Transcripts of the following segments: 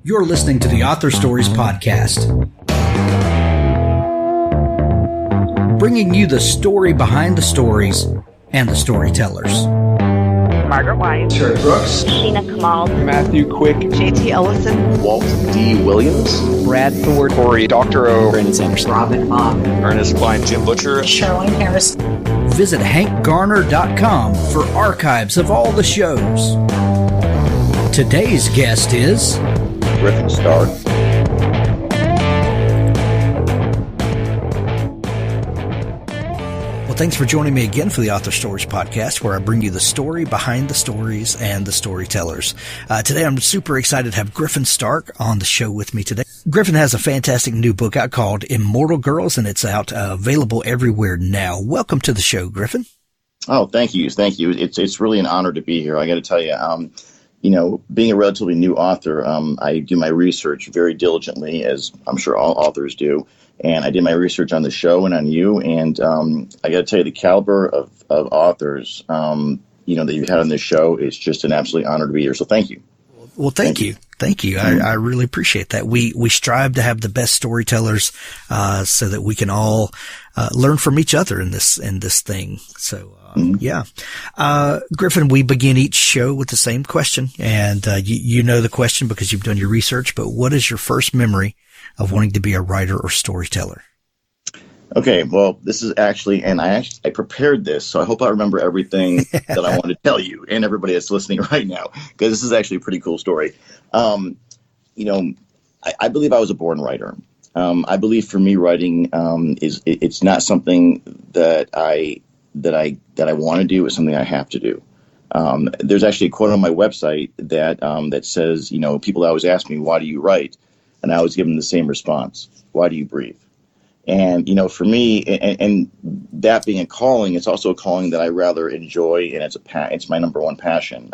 You're listening to the Author Stories Podcast, bringing you the story behind the stories and the storytellers. Margaret White, Terry Brooks, Sheena Kamal, Matthew Quick, JT Ellison, Walt D. Williams, Brad Ford, Corey Dr. O, Brandon Sanderson, Robin Mott, Ernest Klein, Jim Butcher, Charlene Harris. Visit hankgarner.com for archives of all the shows. Today's guest is Griffin Stark. Well, thanks for joining me again for the Author Stories Podcast, where I bring you the story behind the stories and the storytellers. Today, I'm super excited to have Griffin Stark on the show with me today. Griffin has a fantastic new book out called Immortal Girls, and it's out available everywhere now. Welcome to the show, Griffin. Oh, thank you. Thank you. It's really an honor to be here. I got to tell you, being a relatively new author, I do my research very diligently, as I'm sure all authors do. And I did my research on the show and on you. And I got to tell you, the caliber of authors, that you've had on this show is just an absolute honor to be here. So thank you. Well, thank you. Thank you. I really appreciate that. We strive to have the best storytellers, so that we can all, learn from each other in this thing. So, yeah. Griffin, we begin each show with the same question, and, you know the question because you've done your research, but what is your first memory of wanting to be a writer or storyteller? Okay, well, this is actually, and I prepared this, so I hope I remember everything that I want to tell you and everybody that's listening right now, because this is actually a pretty cool story. I believe I was a born writer. I believe for me, writing it's not something that I want to do. It's something I have to do. There's actually a quote on my website that says, people always ask me, why do you write? And I always give them the same response. Why do you breathe? And, for me, and that being a calling, it's also a calling that I rather enjoy, and it's my number one passion.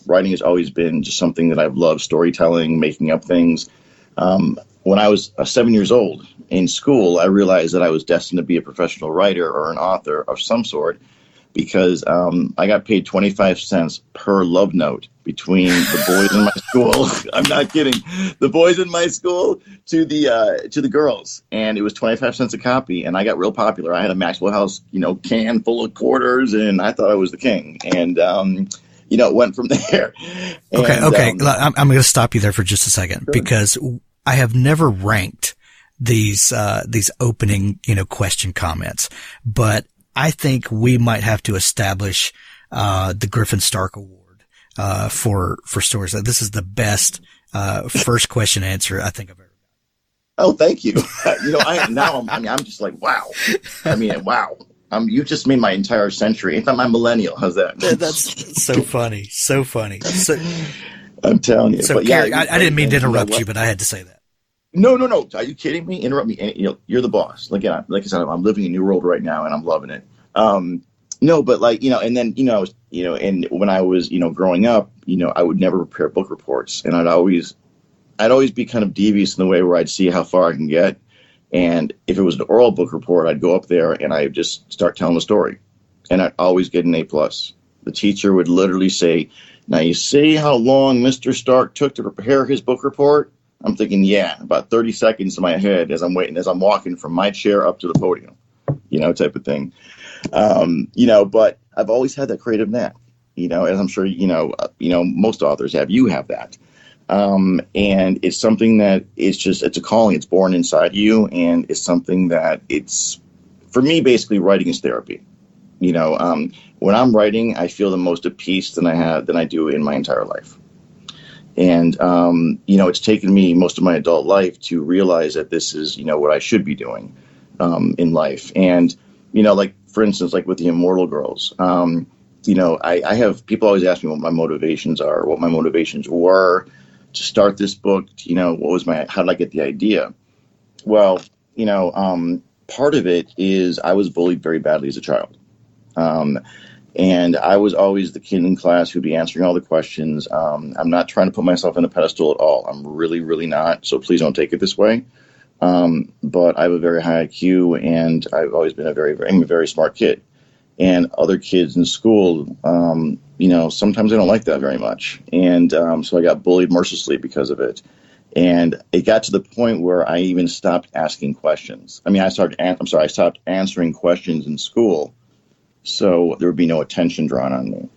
Writing has always been just something that I've loved, storytelling, making up things. When I was 7 years old in school, I realized that I was destined to be a professional writer or an author of some sort, because I got paid 25 cents per love note between the boys in my school. I'm not kidding. The boys in my school to the girls, and it was 25 cents a copy. And I got real popular. I had a Maxwell House, can full of quarters, and I thought I was the king. And it went from there. Okay. I'm going to stop you there for just a second, sure. Because I have never ranked these opening, question comments, but I think we might have to establish the Griffin Stark Award for stories. This is the best first question answer I think I've ever gotten. Oh, thank you. I'm just like, wow. Wow. You just made my entire century. In fact, my millennial. How's that? That's so funny. So funny. So, I'm telling you. So, but Gary, I didn't mean to interrupt you, but I had to say that. No. Are you kidding me? Interrupt me. And, you're the boss. Like I said, I'm living a new world right now, and I'm loving it. No, but and then, and when I was, growing up, I would never prepare book reports, and I'd always be kind of devious in the way where I'd see how far I can get. And if it was an oral book report, I'd go up there and I'd just start telling the story, and I'd always get an A+. The teacher would literally say, "Now you see how long Mr. Stark took to prepare his book report?" I'm thinking, yeah, about 30 seconds in my head as I'm walking from my chair up to the podium, type of thing. But I've always had that creative knack, as I'm sure, most authors have. You have that. And it's something that it's a calling. It's born inside you. And it's something that for me, basically writing is therapy. When I'm writing, I feel the most at peace than I do in my entire life. And, it's taken me most of my adult life to realize that this is, what I should be doing, in life. And, for instance, like with the Immortal Girls, I have people always ask me what my motivations are, what my motivations were to start this book. How did I get the idea? Well, part of it is I was bullied very badly as a child. And I was always the kid in class who'd be answering all the questions. I'm not trying to put myself on a pedestal at all. I'm really, really not. So please don't take it this way. But I have a very high IQ, and I've always been I'm a very smart kid. And other kids in school, sometimes I don't like that very much. And so I got bullied mercilessly because of it. And it got to the point where I even stopped asking questions. I mean, I stopped answering questions in school, so there would be no attention drawn on me.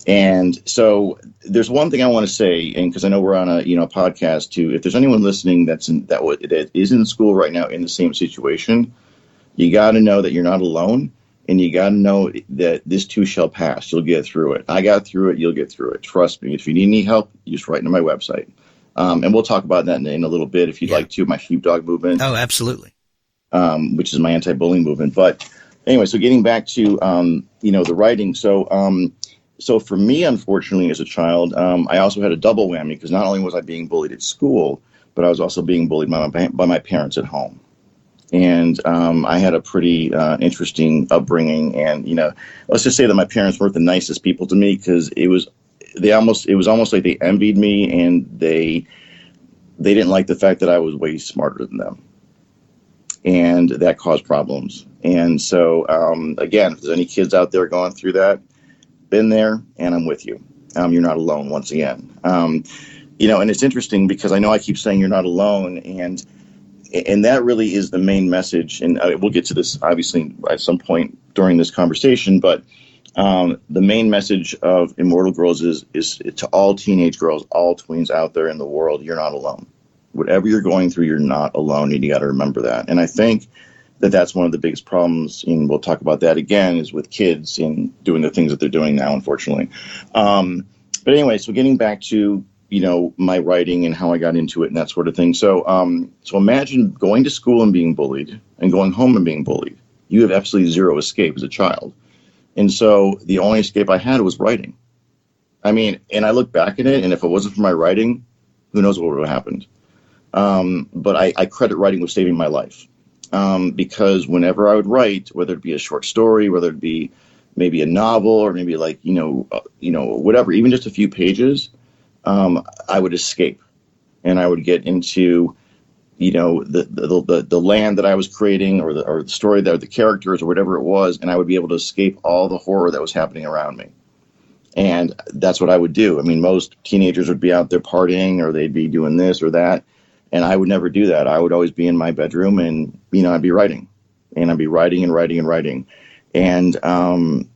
And so there's one thing I want to say, and because I know we're on a podcast too. If there's anyone listening that is in school right now in the same situation, you got to know that you're not alone, and you got to know that this too shall pass. You'll get through it. I got through it. You'll get through it. Trust me. If you need any help, you just write to my website. And we'll talk about that in a little bit if you'd like to, my Sheepdog movement. Oh, absolutely. Which is my anti-bullying movement. But anyway, so getting back to, the writing. So for me, unfortunately, as a child, I also had a double whammy because not only was I being bullied at school, but I was also being bullied by my parents at home. And I had a pretty interesting upbringing. And, let's just say that my parents weren't the nicest people to me because it was almost like they envied me, and they didn't like the fact that I was way smarter than them, and that caused problems. And so again, if there's any kids out there going through that, been there, and I'm with you. You're not alone. Once again, and it's interesting because I know I keep saying you're not alone, and that really is the main message. And we'll get to this obviously at some point during this conversation, but the main message of Immortal Girls is to all teenage girls, all tweens out there in the world, you're not alone. Whatever you're going through, you're not alone, and you got to remember that. And I think that that's one of the biggest problems, and we'll talk about that again, is with kids and doing the things that they're doing now, unfortunately. But anyway, so getting back to, my writing and how I got into it and that sort of thing. So imagine going to school and being bullied and going home and being bullied. You have absolutely zero escape as a child. And so the only escape I had was writing. I mean, and I look back at it, and if it wasn't for my writing, who knows what would have happened. But I credit writing with saving my life. Because whenever I would write, whether it be a short story, whether it be maybe a novel, or maybe whatever, even just a few pages, I would escape, and I would get into, the land that I was creating, or the story that, or the characters, or whatever it was, and I would be able to escape all the horror that was happening around me. And that's what I would do. I mean, most teenagers would be out there partying, or they'd be doing this or that, and I would never do that. I would always be in my bedroom, and I'd be writing, and I'd be writing and writing and writing, and and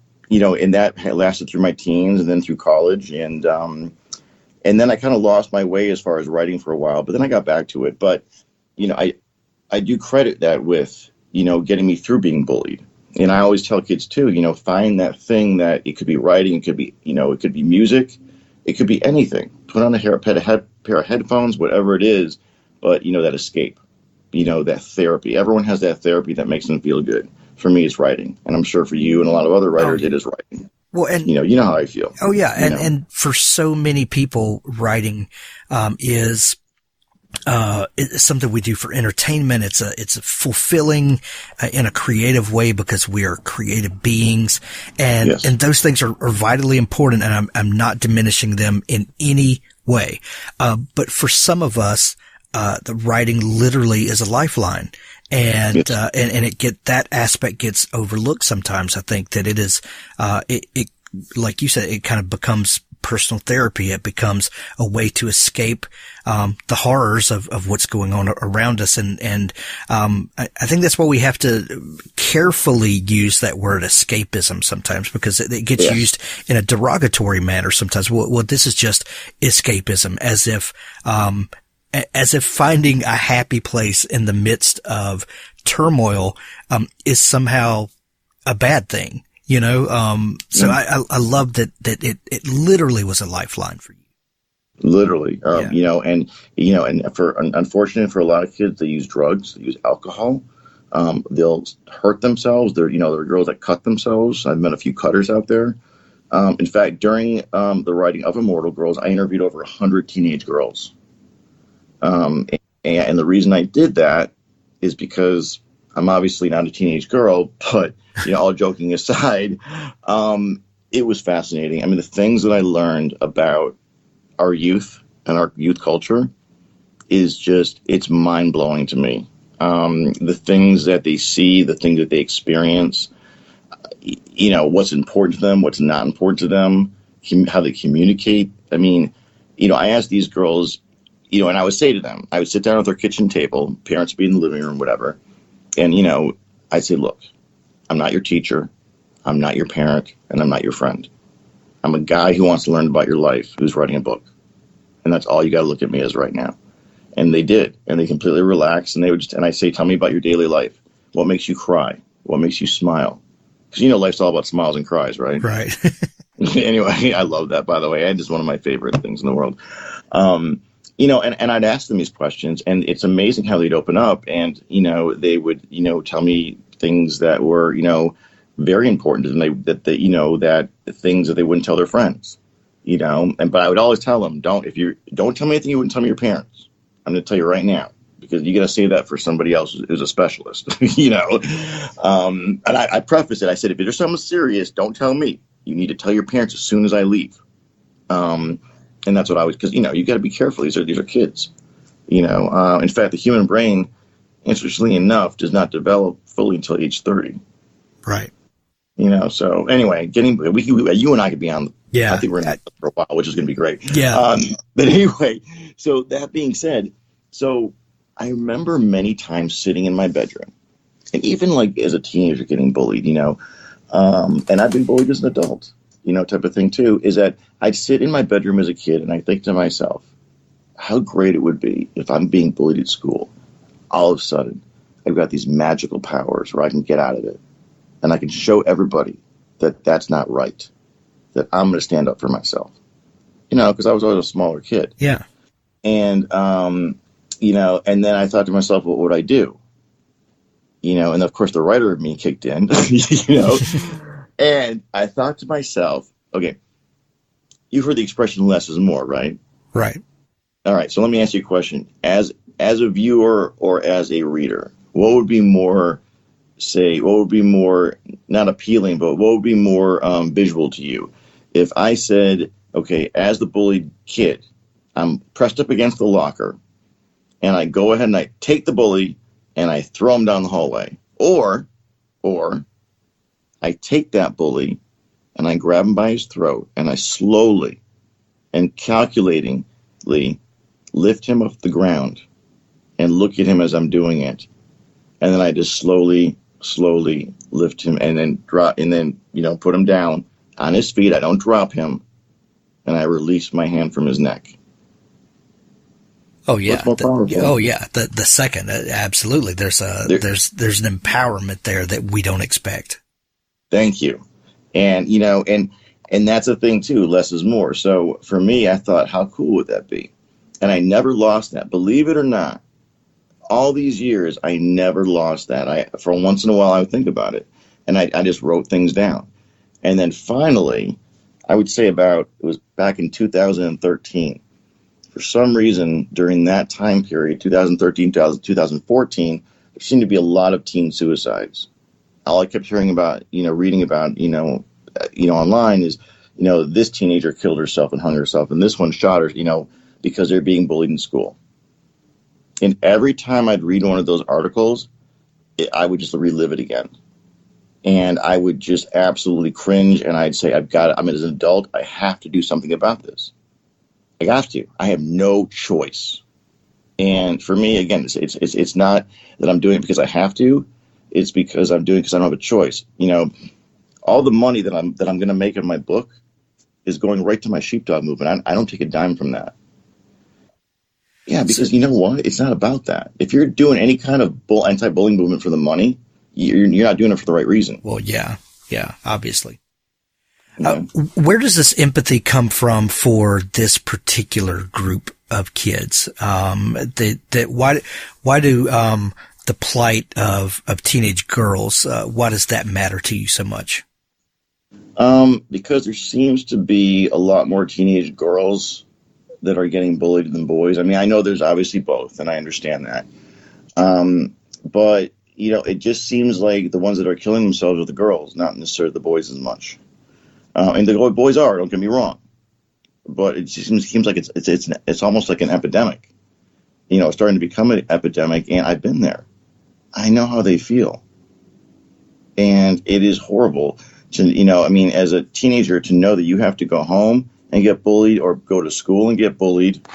that lasted through my teens and then through college, and then I kind of lost my way as far as writing for a while, but then I got back to it. But I do credit that with, getting me through being bullied. And I always tell kids too, find that thing that it could be writing, it could be, it could be music, it could be anything. Put on a pair of headphones, whatever it is, but, that escape, that therapy. Everyone has that therapy that makes them feel good. For me, it's writing. And I'm sure for you and a lot of other writers, it is writing. Well, and you know how I feel. Oh yeah. And for so many people, writing, is it's something we do for entertainment. It's a fulfilling in a creative way because we are creative beings, and Yes. and those things are vitally important. And I'm not diminishing them in any way. But for some of us, the writing literally is a lifeline, and Yes. and that aspect gets overlooked sometimes. I think that it is, it like you said, it kind of becomes personal therapy. It becomes a way to escape the horrors of what's going on around us. And I think that's why we have to carefully use that word escapism sometimes, because it gets used in a derogatory manner sometimes. Well, this is just escapism, as if finding a happy place in the midst of turmoil is somehow a bad thing. So I love that it literally was a lifeline for you. Literally, and unfortunately for a lot of kids, they use drugs, they use alcohol. They'll hurt themselves. There are girls that cut themselves. I've met a few cutters out there. In fact, during the writing of Immortal Girls, I interviewed over 100 teenage girls. And the reason I did that is because I'm obviously not a teenage girl, but all joking aside, it was fascinating. I mean, the things that I learned about our youth and our youth culture is it's mind blowing to me. The things that they see, the things that they experience, what's important to them, what's not important to them, how they communicate. I mean, I asked these girls, and I would say to them, I would sit down at their kitchen table, parents would be in the living room, whatever. And, I'd say, look, I'm not your teacher. I'm not your parent, and I'm not your friend. I'm a guy who wants to learn about your life, who's writing a book. And that's all you got to look at me as right now. And they did. And they completely relaxed. And and I say, tell me about your daily life. What makes you cry? What makes you smile? Because, life's all about smiles and cries, right? Right. Anyway, I love that, by the way. It's one of my favorite things in the world. And I'd ask them these questions, and it's amazing how they'd open up, and, they would, tell me things that were, very important to them, that things that they wouldn't tell their friends, but I would always tell them, don't tell me anything you wouldn't tell me your parents. I'm going to tell you right now, because you got to say that for somebody else who's a specialist, and I preface it. I said, if there's something serious, don't tell me. You need to tell your parents as soon as I leave. And that's what I was, because, you got to be careful. These are kids, in fact, the human brain, interestingly enough, does not develop fully until age 30. Right. So anyway, you and I could be on. Yeah. I think we're in that for a while, which is going to be great. Yeah. But anyway, so that being said, so I remember many times sitting in my bedroom, and even like as a teenager getting bullied, and I've been bullied as an adult, type of thing too, is that I'd sit in my bedroom as a kid and I think to myself, how great it would be if I'm being bullied at school. All of a sudden, I've got these magical powers where I can get out of it. And I can show everybody that that's not right, that I'm going to stand up for myself, because I was always a smaller kid. Yeah. And, and then I thought to myself, what would I do? And of course the writer of me kicked in, and I thought to myself, okay, you've heard the expression less is more, right? Right. All right. So let me ask you a question. As a viewer or as a reader, what would be more not appealing, but what would be more visual to you? If I said, okay, as the bullied kid, I'm pressed up against the locker and I go ahead and I take the bully and I throw him down the hallway, or I take that bully and I grab him by his throat and I slowly and calculatingly lift him off the ground and look at him as I'm doing it. And then I just slowly lift him and then drop, and then, put him down on his feet. I don't drop him, and I release my hand from his neck. Oh yeah. The second, absolutely. There's an empowerment there that we don't expect. Thank you. And, and that's a thing too, less is more. So for me, I thought, how cool would that be? And I never lost that, believe it or not. All these years, I never lost that. For once in a while, I would think about it, and I just wrote things down. And then finally, I would say it was back in 2013. For some reason, during that time period, 2013, 2014, there seemed to be a lot of teen suicides. All I kept hearing about, reading about, online is, this teenager killed herself and hung herself, and this one shot her, because they're being bullied in school. And every time I'd read one of those articles, I would just relive it again. And I would just absolutely cringe, and I'd say, I'm as an adult, I have to do something about this. I have to. I have no choice. And for me, again, it's not that I'm doing it because I have to. It's because I'm doing it because I don't have a choice. All the money that I'm going to make in my book is going right to my Sheepdog movement. I don't take a dime from that. Yeah, because you know what? It's not about that. If you're doing any kind of anti-bullying movement for the money, you're not doing it for the right reason. Well, yeah, obviously. Yeah. Where does this empathy come from for this particular group of kids? Why do the plight of teenage girls? Why does that matter to you so much? Because there seems to be a lot more teenage girls that are getting bullied than boys. I mean, I know there's obviously both, and I understand that. But, it just seems like the ones that are killing themselves are the girls, not necessarily the boys as much. And the boys are, don't get me wrong. But it just seems like it's almost like an epidemic. It's starting to become an epidemic, and I've been there. I know how they feel. And it is horrible to, as a teenager, to know that you have to go home and get bullied, or go to school and get bullied,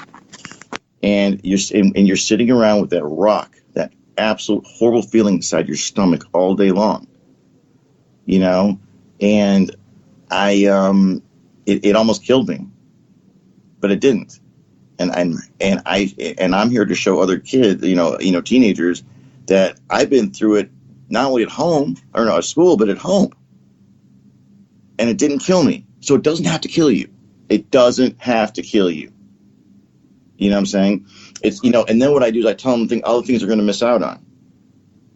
and you're sitting around with that rock, that absolute horrible feeling inside your stomach all day long, and it almost killed me, but it didn't. And I'm here to show other kids, teenagers, that I've been through it not only at school, but at home. And it didn't kill me. So it doesn't have to kill you. It doesn't have to kill you. You know what I'm saying? It's, and then what I do is I tell them all the things they're going to miss out on.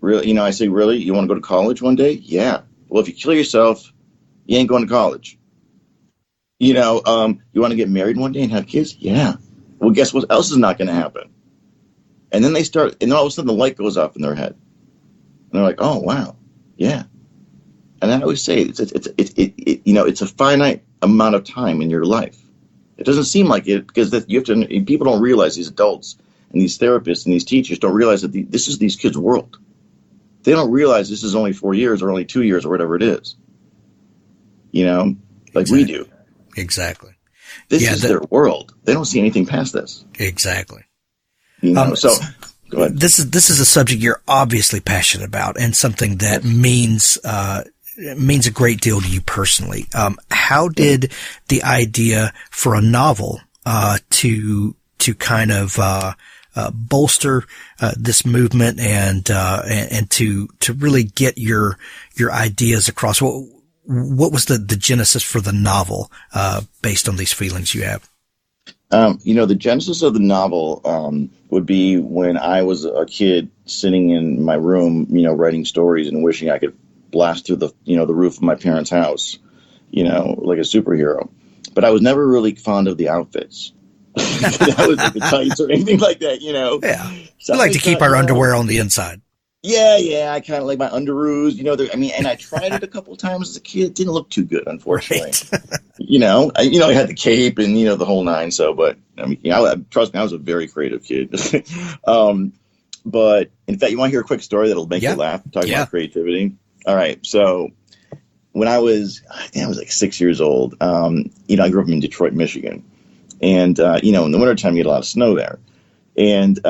Really, I say, really? You want to go to college one day? Yeah. Well, if you kill yourself, you ain't going to college. You want to get married one day and have kids? Yeah. Well, guess what else is not going to happen? And then and all of a sudden the light goes off in their head. And they're like, oh, wow. Yeah. And I always say, it's a finite amount of time in your life. It doesn't seem like it, because people don't realize, these adults and these therapists and these teachers don't realize that this is these kids' world. They don't realize this is only 4 years or only 2 years or whatever it is. Like exactly. we do. Exactly. This is their world. They don't see anything past this. Exactly. So go ahead. This is a subject you're obviously passionate about, and something that means a great deal to you personally. How did the idea for a novel to kind of bolster this movement and to really get your ideas across? What was the genesis for the novel based on these feelings you have? The genesis of the novel would be when I was a kid sitting in my room, writing stories and wishing I could blast through the roof of my parents' house, like a superhero. But I was never really fond of the outfits. That was like the tights or anything like that, Yeah. So We like to keep our underwear on the inside. Yeah. I kind of like my underoos, and I tried it a couple times as a kid. It didn't look too good, unfortunately. Right. I had the cape and, the whole nine. So, but trust me, I was a very creative kid. But in fact, you want to hear a quick story that'll make you laugh, talking about creativity? All right. So when I was like 6 years old, I grew up in Detroit, Michigan. And, in the wintertime, you get a lot of snow there. And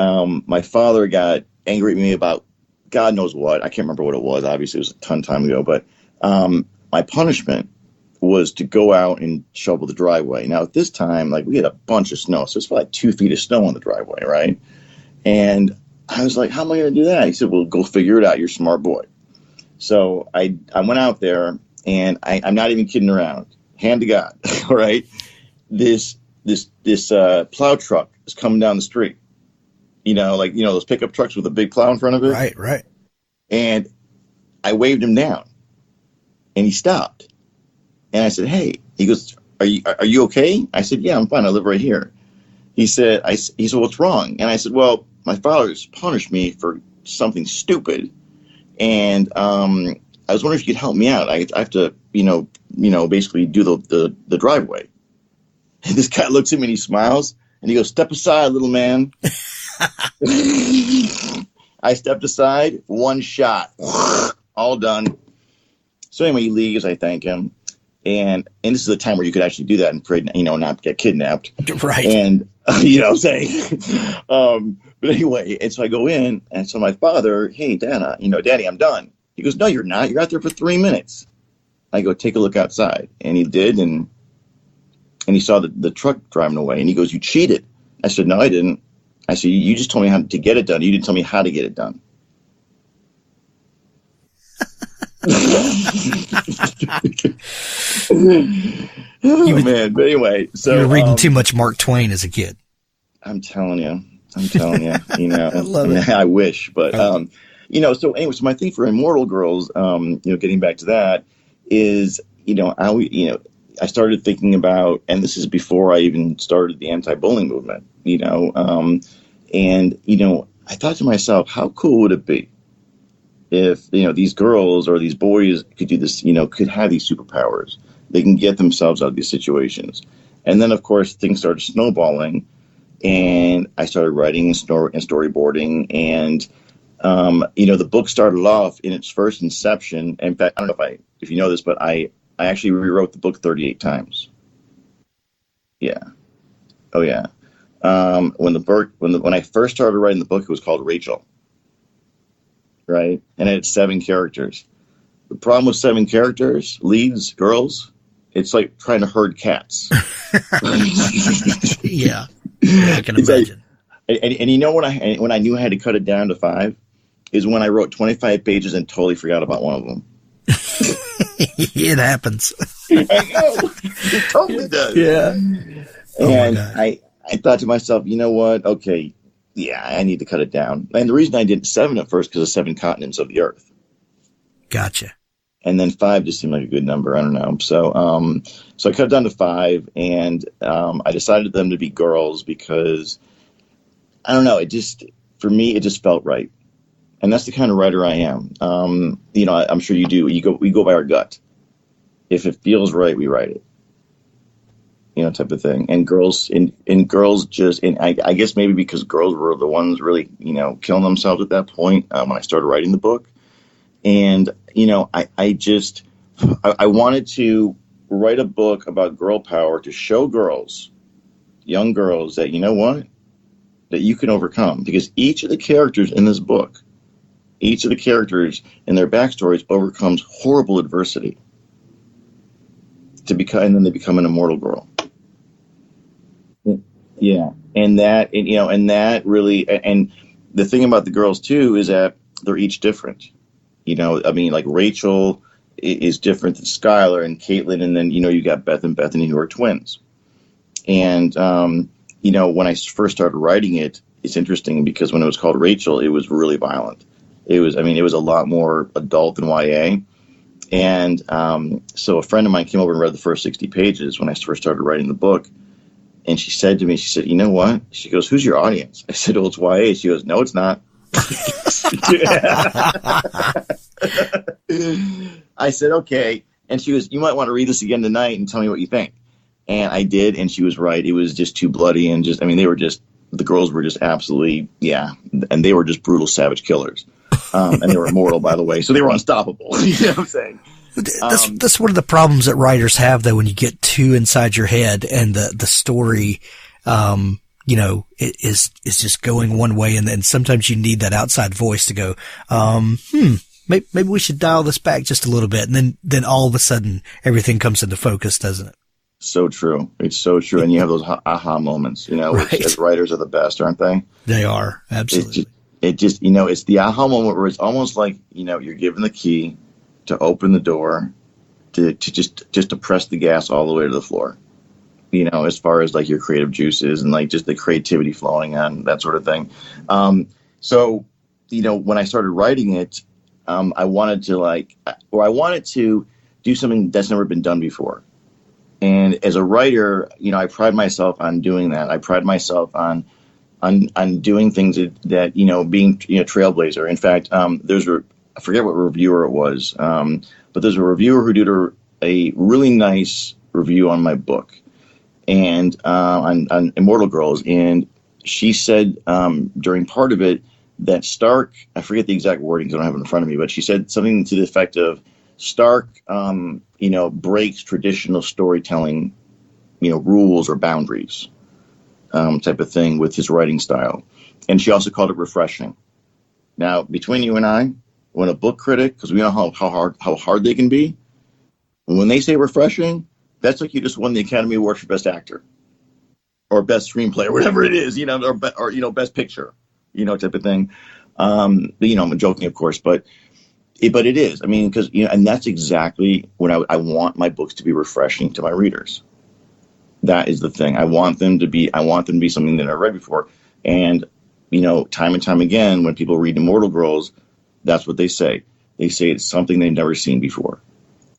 my father got angry at me about God knows what. I can't remember what it was. Obviously, it was a ton of time ago. But my punishment was to go out and shovel the driveway. Now, at this time, we had a bunch of snow. So it's like 2 feet of snow on the driveway, right? And I was like, how am I going to do that? He said, well, go figure it out. You're a smart boy. So I went out there, and I'm not even kidding around. Hand to God, all right? This plow truck is coming down the street. Those pickup trucks with a big plow in front of it. Right. And I waved him down, and he stopped. And I said, hey. He goes, are you okay? I said, yeah, I'm fine. I live right here. He said, what's wrong? And I said, well, my father's punished me for something stupid. And I was wondering if you could help me out. I have to, basically do the driveway. And this guy looks at me and he smiles and he goes, step aside, little man. I stepped aside, one shot, all done. So anyway, he leaves. I thank him. And this is a time where you could actually do that and pray, not get kidnapped. Right. And, what I'm saying? But anyway, and so I go in, and so my father, hey, Dad, Daddy, I'm done. He goes, no, you're not. You're out there for 3 minutes. I go, take a look outside. And he did, and he saw the truck driving away. And he goes, you cheated. I said, no, I didn't. I said, you just told me how to get it done. You didn't tell me how to get it done. Man. But anyway, so you were reading too much Mark Twain as a kid. I'm telling you, I love it. I wish, but, so anyway, so my thing for Immortal Girls, getting back to that is, I started thinking about, and this is before I even started the anti-bullying movement, I thought to myself, how cool would it be if, these girls or these boys could do this, could have these superpowers. They can get themselves out of these situations. And then, of course, things started snowballing, and I started writing and storyboarding. And, the book started off in its first inception. In fact, I don't know if you know this, but I actually rewrote the book 38 times. Yeah. Oh, yeah. when I first started writing the book, it was called Rachel, right? And it had 7 characters. The problem with 7 characters, leads, girls, it's like trying to herd cats. Yeah, I can imagine. And you know when I knew I had to cut it down to 5 is when I wrote 25 pages and totally forgot about one of them. It happens. I know. It totally does. Yeah. And I thought to myself, you know what? Okay, yeah, I need to cut it down. And the reason I did 7 at first because of 7 continents of the earth. Gotcha. And then 5 just seemed like a good number. I don't know. So I cut it down to 5, and I decided them to be girls because I don't know. For me, it just felt right. And that's the kind of writer I am. I'm sure you do. We go by our gut. If it feels right, we write it. Type of thing. And girls, I guess maybe because girls were the ones really, killing themselves at that point when I started writing the book. And, I wanted to write a book about girl power to show girls, young girls, that, you know what, that you can overcome. Because each of the characters in this book, each of the characters in their backstories overcomes horrible adversity and then they become an immortal girl. Yeah. And that really, and the thing about the girls too, is that they're each different. Like Rachel is different than Skylar and Caitlin. And then, you got Beth and Bethany, who are twins. And, when I first started writing it, it's interesting because when it was called Rachel, it was really violent. It was a lot more adult than YA. And so a friend of mine came over and read the first 60 pages when I first started writing the book. And she said to me, you know what? She goes, who's your audience? I said, oh, it's YA. She goes, no, it's not. I said, okay. And she goes, you might want to read this again tonight and tell me what you think. And I did. And she was right. It was just too bloody. And the girls were just absolutely, yeah. And they were just brutal, savage killers. And they were immortal, by the way. So they were unstoppable. You know what I'm saying? That's one of the problems that writers have, though, when you get too inside your head and the story, is just going one way. And then sometimes you need that outside voice to go, maybe we should dial this back just a little bit. And then all of a sudden everything comes into focus, doesn't it? So true. It's so true. And you have those aha moments, right. Which as writers are the best, aren't they? They are. Absolutely. It's the aha moment where it's almost like, you're given the key to open the door to to press the gas all the way to the floor, as far as like your creative juices and like just the creativity flowing on, that sort of thing. So, when I started writing it, I wanted to do something that's never been done before. And as a writer, I pride myself on doing that. I pride myself on doing things that being trailblazer. In fact, I forget what reviewer it was, but there's a reviewer who did a really nice review on my book and on Immortal Girls, and she said during part of it that Stark, I forget the exact wording because I don't have it in front of me, but she said something to the effect of Stark, breaks traditional storytelling, rules or boundaries, type of thing with his writing style. And she also called it refreshing. Now, between you and I, when a book critic, because we know how hard they can be, when they say refreshing, that's like you just won the Academy Award for Best Actor or Best Screenplay or whatever it is, or Best Picture, type of thing. I'm joking, of course, but it is. I mean, because and that's exactly what I want my books to be refreshing to my readers. That is the thing. I want them to be something that I've read before. And time and time again, when people read Immortal Girls, that's what they say. They say it's something they've never seen before.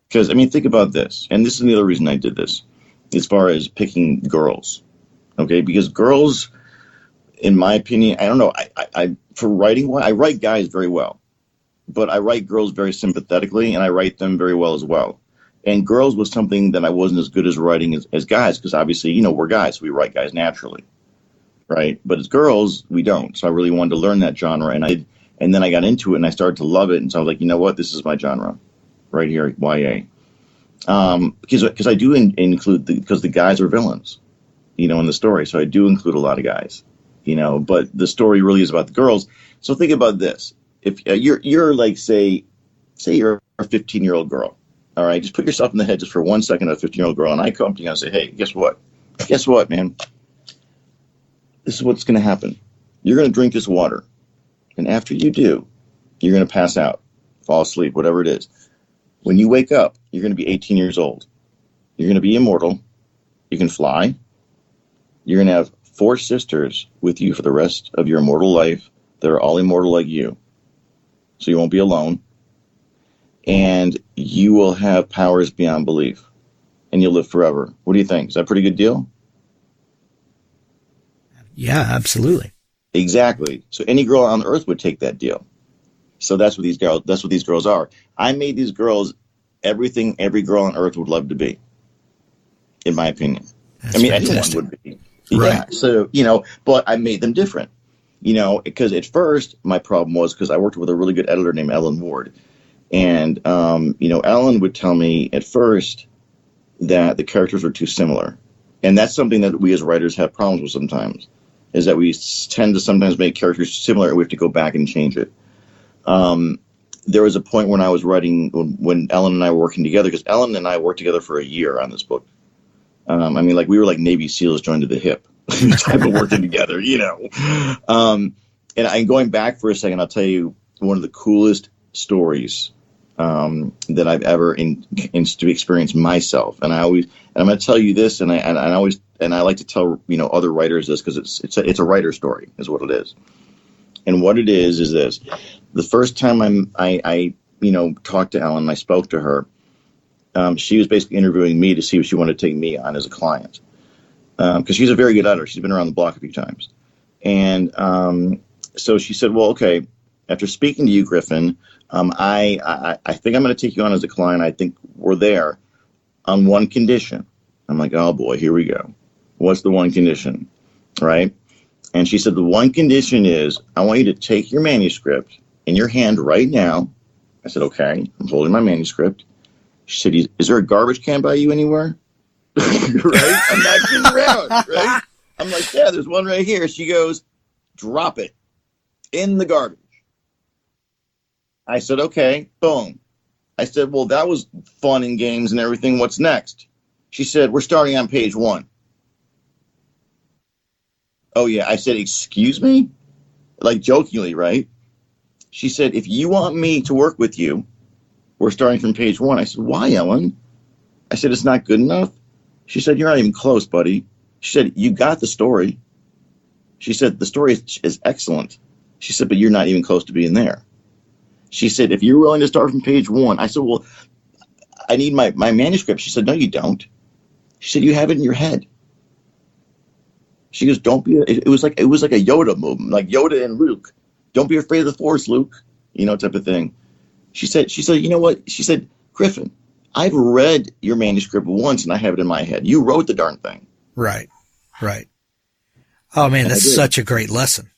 Because think about this, and this is the other reason I did this, as far as picking girls. Okay, because girls, in my opinion, I don't know. I for writing, I write guys very well. But I write girls very sympathetically, and I write them very well as well. And girls was something that I wasn't as good as writing as guys, because obviously, we're guys, so we write guys naturally, right? But as girls, we don't. So I really wanted to learn that genre, and then I got into it, and I started to love it, and so I was like, you know what, this is my genre, right here, YA. Because I do include because the guys are villains. in the story. So I do include a lot of guys, but the story really is about the girls. So think about this. If you're like, say you're a 15-year-old girl. All right. Just put yourself in the head just for 1 second of a 15-year-old girl. And I come to you and say, hey, guess what? Guess what, man? This is what's going to happen. You're going to drink this water. And after you do, you're going to pass out, fall asleep, whatever it is. When you wake up, you're going to be 18 years old. You're going to be immortal. You can fly. You're going to have 4 sisters with you for the rest of your immortal life that are all immortal like you. So you won't be alone. And you will have powers beyond belief. And you'll live forever. What do you think? Is that a pretty good deal? Yeah, absolutely. Exactly. So any girl on earth would take that deal. So that's what these girls are. I made these girls everything every girl on earth would love to be, in my opinion. That's anyone fantastic. would be. Right. Yeah. So, but I made them different, because at first my problem was because I worked with a really good editor named Ellen Ward. And, Ellen would tell me at first that the characters were too similar. And that's something that we as writers have problems with sometimes, is that we tend to sometimes make characters similar and we have to go back and change it. There was a point when I was writing, when Ellen and I were working together, because Ellen and I worked together for a year on this book. We were like Navy SEALs joined to the hip type of working together, And going back for a second, I'll tell you one of the coolest stories that I've ever to experience myself. And I'm going to tell you this, and I like to tell other writers this because it's a writer story is what it is. And what it is this: the first time I talked to Ellen, I spoke to her. She was basically interviewing me to see if she wanted to take me on as a client, because she's a very good editor. She's been around the block a few times, and so she said, "Well, okay. After speaking to you, Griffin, I think I'm going to take you on as a client. I think we're there on one condition." I'm like, "Oh boy, here we go. What's the one condition?" Right? And she said, "The one condition is I want you to take your manuscript in your hand right now." I said, "Okay." I'm holding my manuscript. She said, "Is there a garbage can by you anywhere?" Right? I'm not kidding around, right? I'm like, "Yeah, there's one right here." She goes, "Drop it in the garbage." I said, "Okay." Boom. I said, "Well, that was fun and games and everything. What's next?" She said, "We're starting on page 1. Oh, yeah. I said, "Excuse me?" Like jokingly, right? She said, "If you want me to work with you, we're starting from page 1. I said, "Why, Ellen?" I said, "It's not good enough." She said, "You're not even close, buddy." She said, "You got the story." She said, "The story is excellent." She said, "But you're not even close to being there." She said, "If you're willing to start from page 1. I said, "Well, I need my manuscript." She said, "No, you don't." She said, "You have it in your head." She goes, "Don't be." It was like a Yoda movement, like Yoda and Luke. "Don't be afraid of the Force, Luke," type of thing. She said, "You know what?" She said, "Griffin, I've read your manuscript once and I have it in my head. You wrote the darn thing." Right. Oh man, that's such a great lesson.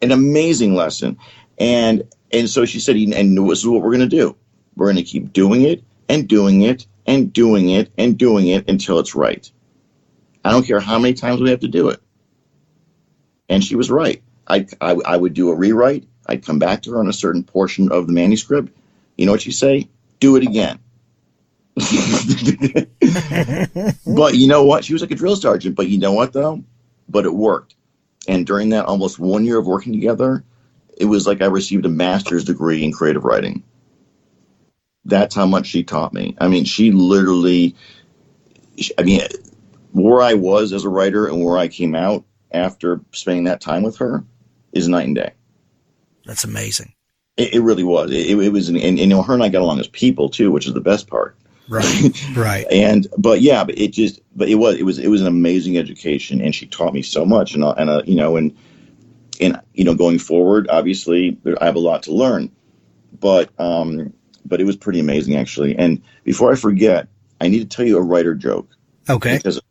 An amazing lesson. And so she said, "And this is what we're going to do. We're going to keep doing it and doing it and doing it and doing it until it's right. I don't care how many times we have to do it." And she was right. I would do a rewrite. I'd come back to her on a certain portion of the manuscript. You know what she'd say? "Do it again." But you know what? She was like a drill sergeant. But you know what, though? But it worked. And during that almost 1 year of working together, it was like I received a master's degree in creative writing. That's how much she taught me. I mean, she literally, where I was as a writer and where I came out after spending that time with her is night and day. That's amazing. It really was. It was, and her and I got along as people too, which is the best part. Right. But it was an amazing education, and she taught me so much, and going forward, obviously I have a lot to learn, but it was pretty amazing actually. And before I forget, I need to tell you a writer joke. Okay. Because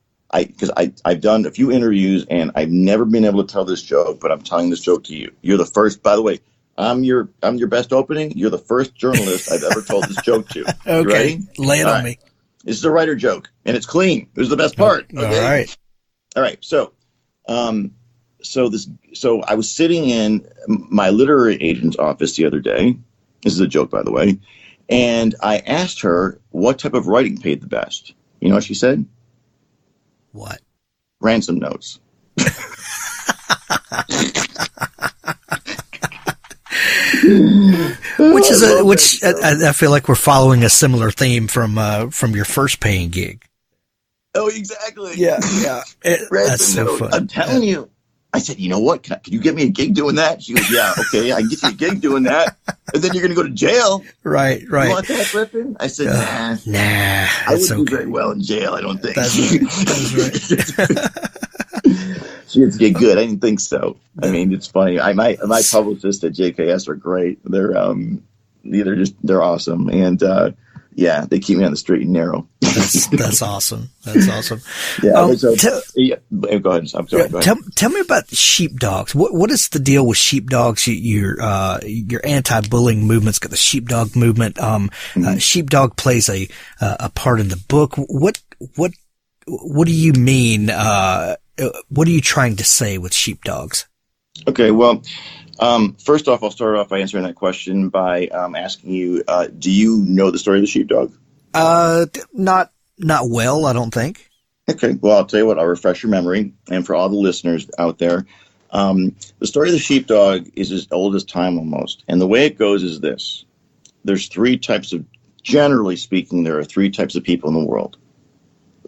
I've done a few interviews and I've never been able to tell this joke, but I'm telling this joke to you. You're the first, by the way. I'm your best opening. You're the first journalist I've ever told this joke to. Okay. You ready? Lay it on me. This is a writer joke, and it's clean. This is the best part. Okay? All right. All right. So I was sitting in my literary agent's office the other day. This is a joke, by the way. And I asked her what type of writing paid the best. You know what she said? What? Ransom notes. Which I feel like we're following a similar theme from your first paying gig. Oh, exactly. Yeah. That's so note. fun. I'm telling you. I said, you know what? Can you get me a gig doing that? She goes, yeah, okay, I can get you a gig doing that. And then you're going to go to jail. Right. You want that, Griffin? I said, nah. I wouldn't do very well in jail, I don't think. That's right. She had to get good. I didn't think so. I mean, it's funny. My publicists at JKS are great. They're awesome. And, yeah, they keep me on the straight and narrow. That's awesome. That's awesome. Yeah. Go ahead. I'm sorry. Go ahead. Tell me about sheepdogs. What is the deal with sheepdogs? Your anti-bullying movement's got the sheepdog movement. Sheepdog plays a part in the book. What do you mean? What are you trying to say with sheepdogs? Okay. Well, first off, I'll start off by answering that question by asking you, do you know the story of the sheepdog? Not well, I don't think. Okay. Well, I'll tell you what, I'll refresh your memory. And for all the listeners out there, the story of the sheepdog is as old as time almost. And the way it goes is this. Generally speaking, there are three types of people in the world.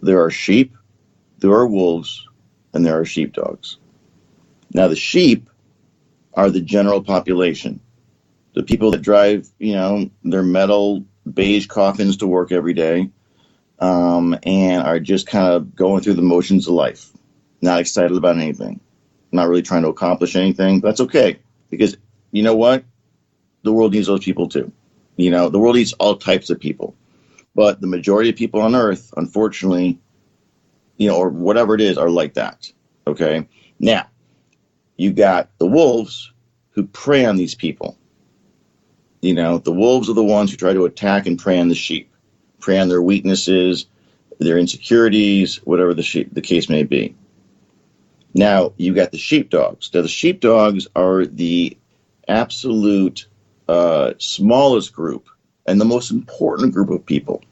There are sheep, there are wolves, and there are sheepdogs. Now, the sheep are the general population. The people that drive, their metal beige coffins to work every day, and are just kind of going through the motions of life, not excited about anything, not really trying to accomplish anything. That's okay, because you know what? The world needs those people too. The world needs all types of people. But the majority of people on Earth, unfortunately, or whatever it is, are like that. Okay? Now, you got the wolves who prey on these people. The wolves are the ones who try to attack and prey on the sheep, prey on their weaknesses, their insecurities, whatever the case may be. Now, you got the sheepdogs. Now, the sheepdogs are the absolute smallest group and the most important group of people.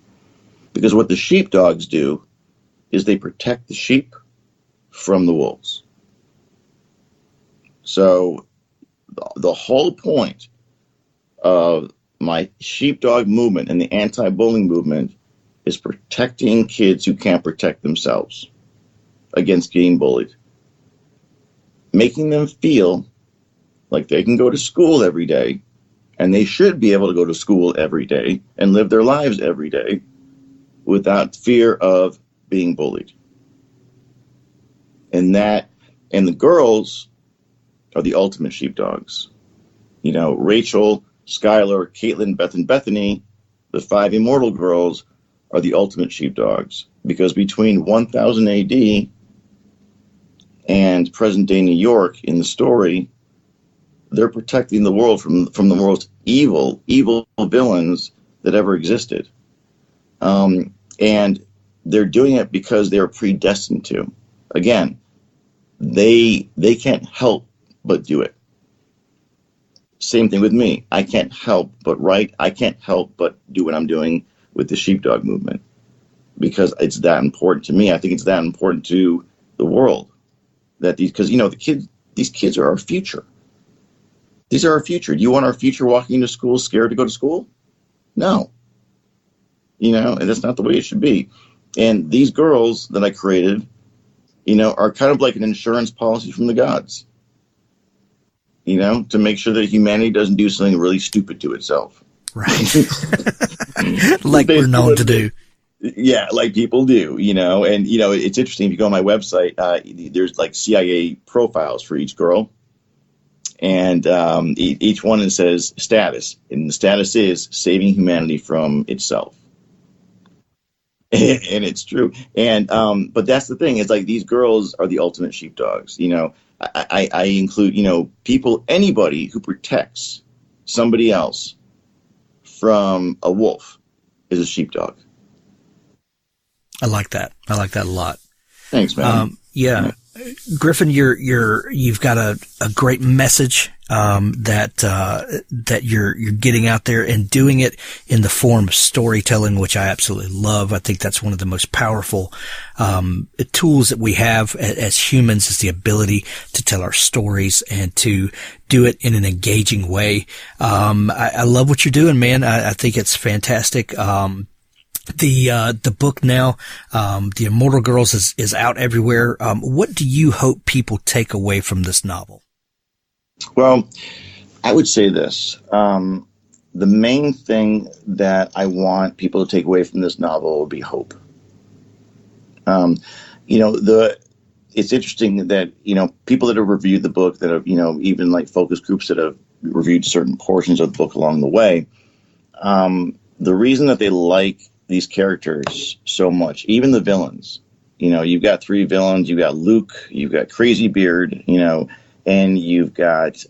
Because what the sheepdogs do is they protect the sheep from the wolves. So the whole point of my sheepdog movement and the anti-bullying movement is protecting kids who can't protect themselves against getting bullied. Making them feel like they can go to school every day, and they should be able to go to school every day and live their lives every day without fear of being bullied. And the girls are the ultimate sheepdogs. Rachel, Skylar, Caitlin, Beth and Bethany, the 5 Immortal Girls, are the ultimate sheepdogs. Because between 1000 AD and present-day New York in the story, they're protecting the world from the most evil villains that ever existed. And they're doing it because they're predestined to. Again, they can't help but do it. Same thing with me. I can't help but write. I can't help but do what I'm doing with the sheepdog movement because it's that important to me. I think it's that important to the world that these kids are our future. These are our future. Do you want our future walking into school scared to go to school? No. And that's not the way it should be. And these girls that I created, are kind of like an insurance policy from the gods. To make sure that humanity doesn't do something really stupid to itself. Right. Like we're known to do. Yeah, like people do, and, it's interesting. If you go on my website, there's like CIA profiles for each girl. And each one says status. And the status is saving humanity from itself. And it's true. And but that's the thing. It's like these girls are the ultimate sheepdogs. I include, anybody who protects somebody else from a wolf is a sheepdog. I like that. I like that a lot. Thanks, man. Yeah. Griffin, you've got a great message, that you're getting out there and doing it in the form of storytelling, which I absolutely love. I think that's one of the most powerful, tools that we have as humans, is the ability to tell our stories and to do it in an engaging way. I love what you're doing, man. I think it's fantastic. The book now, The Immortal Girls is out everywhere. What do you hope people take away from this novel? Well, I would say this. The main thing that I want people to take away from this novel would be hope. It's interesting that, people that have reviewed the book, that have, even like focus groups that have reviewed certain portions of the book along the way, the reason that they like these characters so much, even the villains, you've got three villains. You've got Luke, you've got Crazy Beard, and you've got,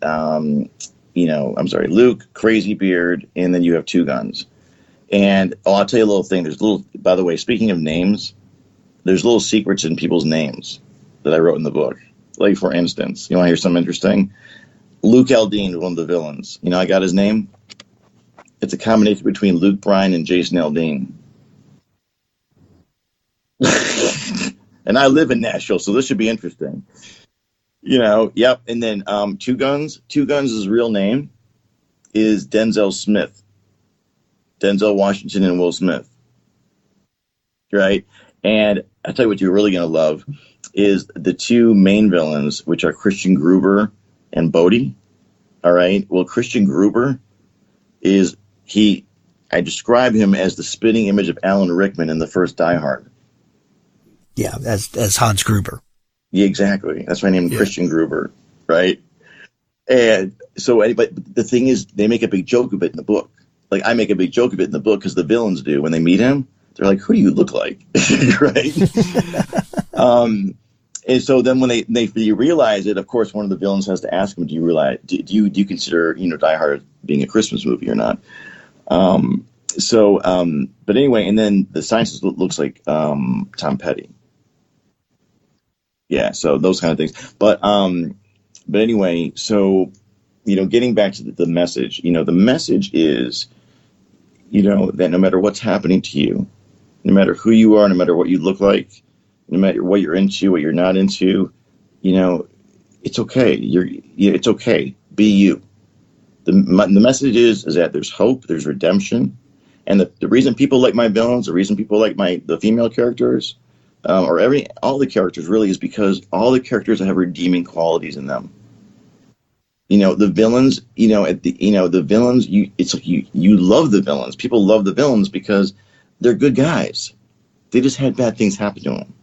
Luke, Crazy Beard, and then you have Two Guns. And I'll tell you a little thing. By the way, speaking of names, there's little secrets in people's names that I wrote in the book. Like, for instance, you want to hear something interesting? Luke Aldean, one of the villains. I got his name. It's a combination between Luke Bryan and Jason Aldean. And I live in Nashville, so this should be interesting. Yep. And then Two Guns. Two Guns' real name is Denzel Smith. Denzel Washington and Will Smith. Right? And I'll tell you what you're really going to love is the two main villains, which are Christian Gruber and Bodhi. All right? Well, Christian Gruber I describe him as the spitting image of Alan Rickman in the first Die Hard. Yeah, as Hans Gruber. Yeah, exactly. That's why I named him Christian Gruber, right? And so, but the thing is, they make a big joke of it in the book. Like, I make a big joke of it in the book because the villains do. When they meet him, they're like, "Who do you look like?" Right? And so then when they realize it, of course, one of the villains has to ask him, "Do you realize? Do you consider Die Hard being a Christmas movie or not?" But anyway, and then the scientist looks like Tom Petty. Yeah, so those kind of things. But anyway, so getting back to the message, the message is, that no matter what's happening to you, no matter who you are, no matter what you look like, no matter what you're into, what you're not into, it's okay. It's okay. Be you. The message is that there's hope, there's redemption, and the reason people like my villains, the reason people like the female characters, all the characters really, is because all the characters have redeeming qualities in them. The villains, the villains, it's like you love the villains. People love the villains because they're good guys. They just had bad things happen to them.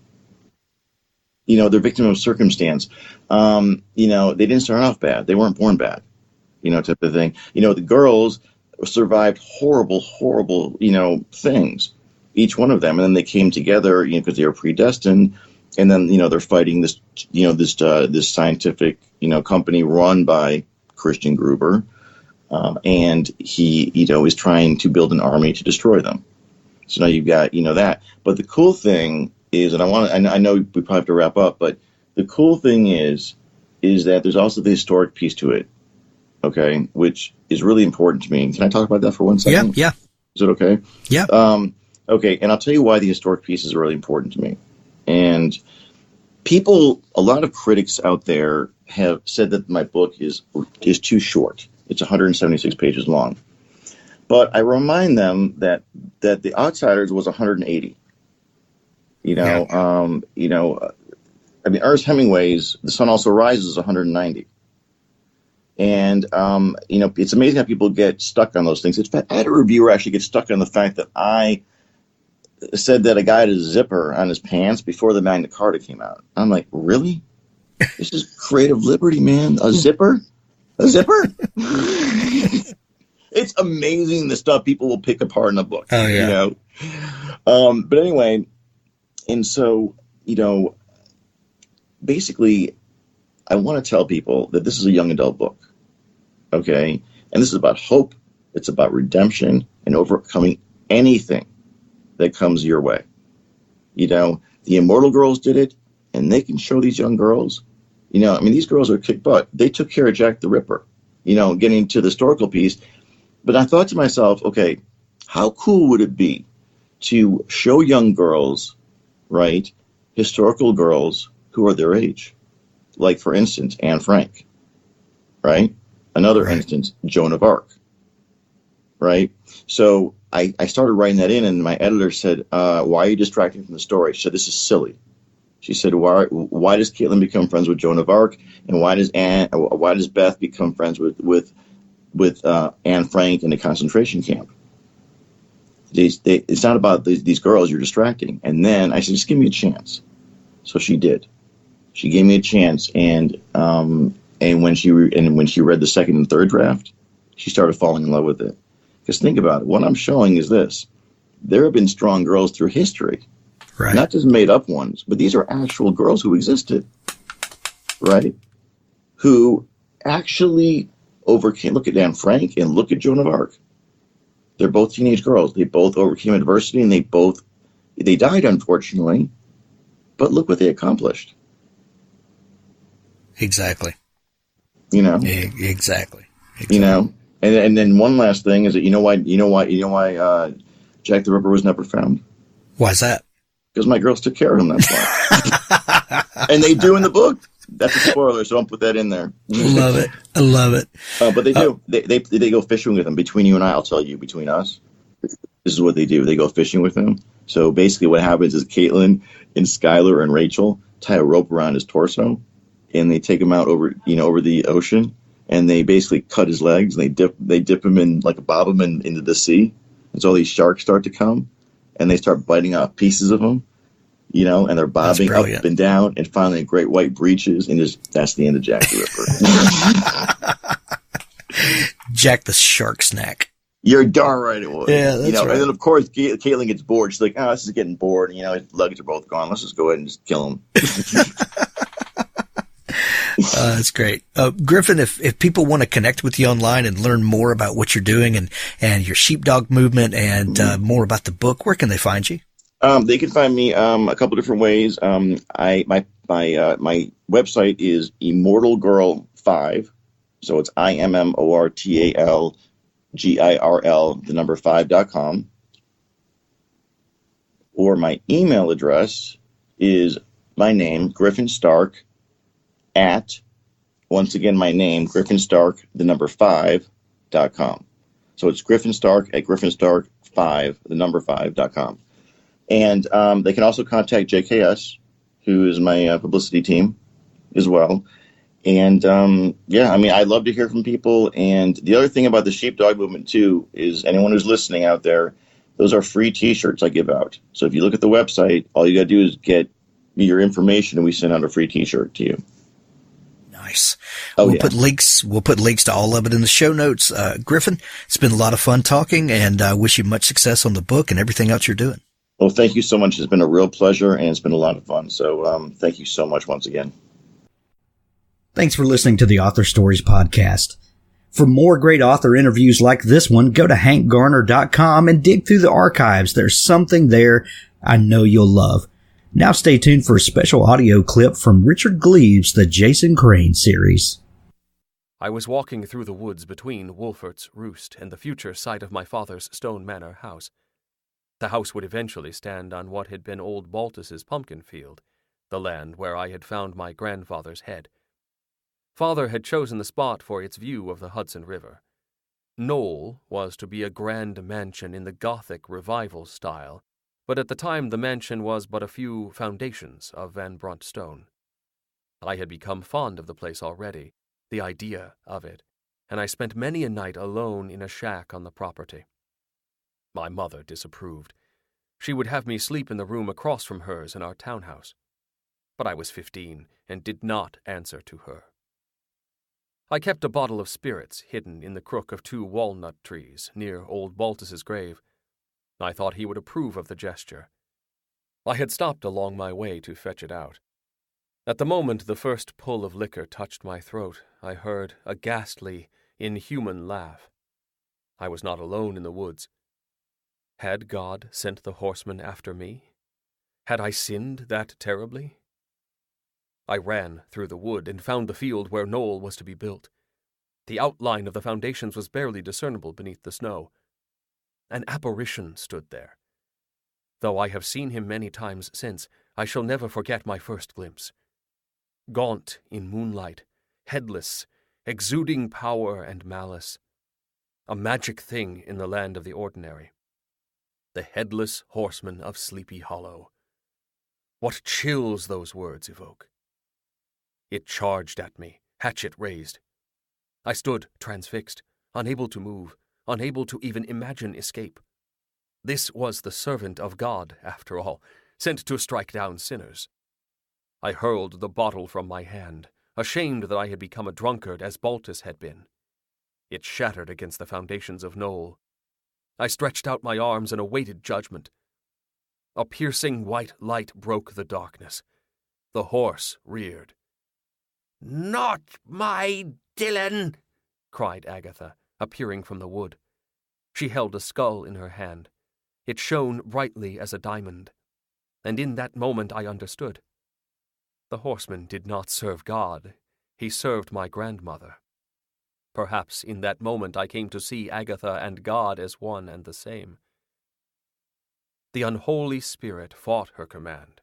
They're victim of circumstance. They didn't start off bad. They weren't born bad. Type of thing. The girls survived horrible, things, each one of them, and then they came together, because they were predestined, and then they're fighting this, this scientific, company run by Christian Gruber, and he, is trying to build an army to destroy them. So now you've got, that. But the cool thing is, and I know we probably have to wrap up, but the cool thing is that there's also the historic piece to it. Okay, which is really important to me. Can I talk about that for 1 second? Yeah. Is it okay? Yeah. Okay, and I'll tell you why the historic piece is really important to me. And a lot of critics out there have said that my book is too short. It's 176 pages long. But I remind them that The Outsiders was 180. Ernest Hemingway's The Sun Also Rises is 190. And, it's amazing how people get stuck on those things. In fact, I had a reviewer actually get stuck on the fact that I said that a guy had a zipper on his pants before the Magna Carta came out. I'm like, really? This is creative liberty, man. A zipper? A zipper? It's amazing the stuff people will pick apart in a book. Oh, yeah. But anyway, and so, basically, I want to tell people that this is a young adult book, okay? And this is about hope. It's about redemption and overcoming anything that comes your way. The Immortal Girls did it. and they can show these young girls, I mean, these girls are kick butt. They took care of Jack the Ripper, getting to the historical piece. But I thought to myself, okay, how cool would it be to show young girls, right, historical girls who are their age? Like, for instance, Anne Frank, right? Another instance, Joan of Arc, right? So I started writing that in, and my editor said, why are you distracting from the story? She said, this is silly. She said, why does Caitlin become friends with Joan of Arc, and why does Beth become friends with Anne Frank in the concentration camp? It's not about these girls you're distracting. And then I said, just give me a chance. So she did. She gave me a chance, and when she read the second and third draft, she started falling in love with it. Because think about it. What I'm showing is this: there have been strong girls through history. Right. Not just made up ones, but these are actual girls who existed, right? Who actually overcame. Look at Anne Frank and look at Joan of Arc. They're both teenage girls. They both overcame adversity, and they died, unfortunately, but look what they accomplished. Exactly. Exactly. And then one last thing is that you know why Jack the Ripper was never found? Why's that? Because my girls took care of him. That's why. And they do in the book. That's a spoiler, so don't put that in there. Love it. I love it. But they do. They go fishing with him. Between you and I'll tell you. Between us, this is what they do. They go fishing with him. So basically, what happens is Caitlin and Skylar and Rachel tie a rope around his torso, and they take him out over the ocean, and they basically cut his legs. And they dip him in, like, bob him into the sea, and so all these sharks start to come, and they start biting off pieces of him. And they're bobbing up and down, and finally a great white breaches, and that's the end of Jack the Ripper. Jack the Shark Snack. You're darn right it was. Yeah, that's right. And then, of course, Caitlin gets bored. She's like, this is getting bored. His luggage are both gone. Let's just go ahead and just kill him. That's great. Griffin, if people want to connect with you online and learn more about what you're doing and your Sheepdog movement and more about the book, where can they find you? They can find me a couple different ways. My website is Immortal Girl 5, so it's IMMORTALGIRL 5.com. Or my email address is my name, Griffin Stark, at, once again, my name, Griffin Stark 5.com. So it's Griffin Stark at Griffin Stark 5.com. And they can also contact JKS, who is my publicity team as well. And, I'd love to hear from people. And the other thing about the Sheepdog movement, too, is anyone who's listening out there, those are free T-shirts I give out. So if you look at the website, all you got to do is get me your information, and we send out a free T-shirt to you. Nice. We'll put links to all of it in the show notes. Griffin, it's been a lot of fun talking, and I wish you much success on the book and everything else you're doing. Well, thank you so much. It's been a real pleasure, and it's been a lot of fun. So thank you so much once again. Thanks for listening to the Author Stories podcast. For more great author interviews like this one, go to hankgarner.com and dig through the archives. There's something there I know you'll love. Now stay tuned for a special audio clip from Richard Gleaves' The Jason Crane series. I was walking through the woods between Wolfert's Roost and the future site of my father's Stone Manor house. The house would eventually stand on what had been old Baltus's pumpkin field, the land where I had found my grandfather's head. Father had chosen the spot for its view of the Hudson River. Knoll was to be a grand mansion in the Gothic Revival style, but at the time the mansion was but a few foundations of Van Brunt stone. I had become fond of the place already, the idea of it, and I spent many a night alone in a shack on the property. My mother disapproved. She would have me sleep in the room across from hers in our townhouse. But I was 15 and did not answer to her. I kept a bottle of spirits hidden in the crook of 2 walnut trees near old Baltus's grave. I thought he would approve of the gesture. I had stopped along my way to fetch it out. At the moment the first pull of liquor touched my throat, I heard a ghastly, inhuman laugh. I was not alone in the woods. Had God sent the horseman after me? Had I sinned that terribly? I ran through the wood and found the field where Noel was to be built. The outline of the foundations was barely discernible beneath the snow. An apparition stood there. Though I have seen him many times since, I shall never forget my first glimpse. Gaunt in moonlight, headless, exuding power and malice. A magic thing in the land of the ordinary. The Headless Horseman of Sleepy Hollow. What chills those words evoke! It charged at me, hatchet raised. I stood transfixed, unable to move, unable to even imagine escape. This was the servant of God, after all, sent to strike down sinners. I hurled the bottle from my hand, ashamed that I had become a drunkard as Baltus had been. It shattered against the foundations of Noel. I stretched out my arms and awaited judgment. A piercing white light broke the darkness. The horse reared. "Not my Dylan!" cried Agatha, appearing from the wood. She held a skull in her hand. It shone brightly as a diamond, and in that moment I understood. The horseman did not serve God. He served my grandmother. Perhaps in that moment I came to see Agatha and God as one and the same. The unholy spirit fought her command.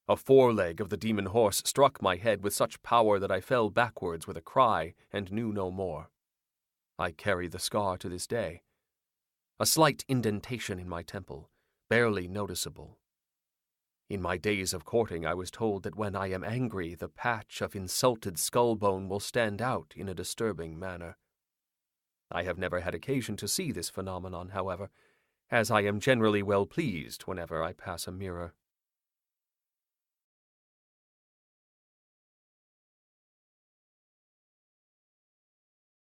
A foreleg of the demon horse struck my head with such power that I fell backwards with a cry and knew no more. I carry the scar to this day. A slight indentation in my temple, barely noticeable. In my days of courting I was told that when I am angry the patch of insulted skull bone will stand out in a disturbing manner. I have never had occasion to see this phenomenon, however, as I am generally well pleased whenever I pass a mirror.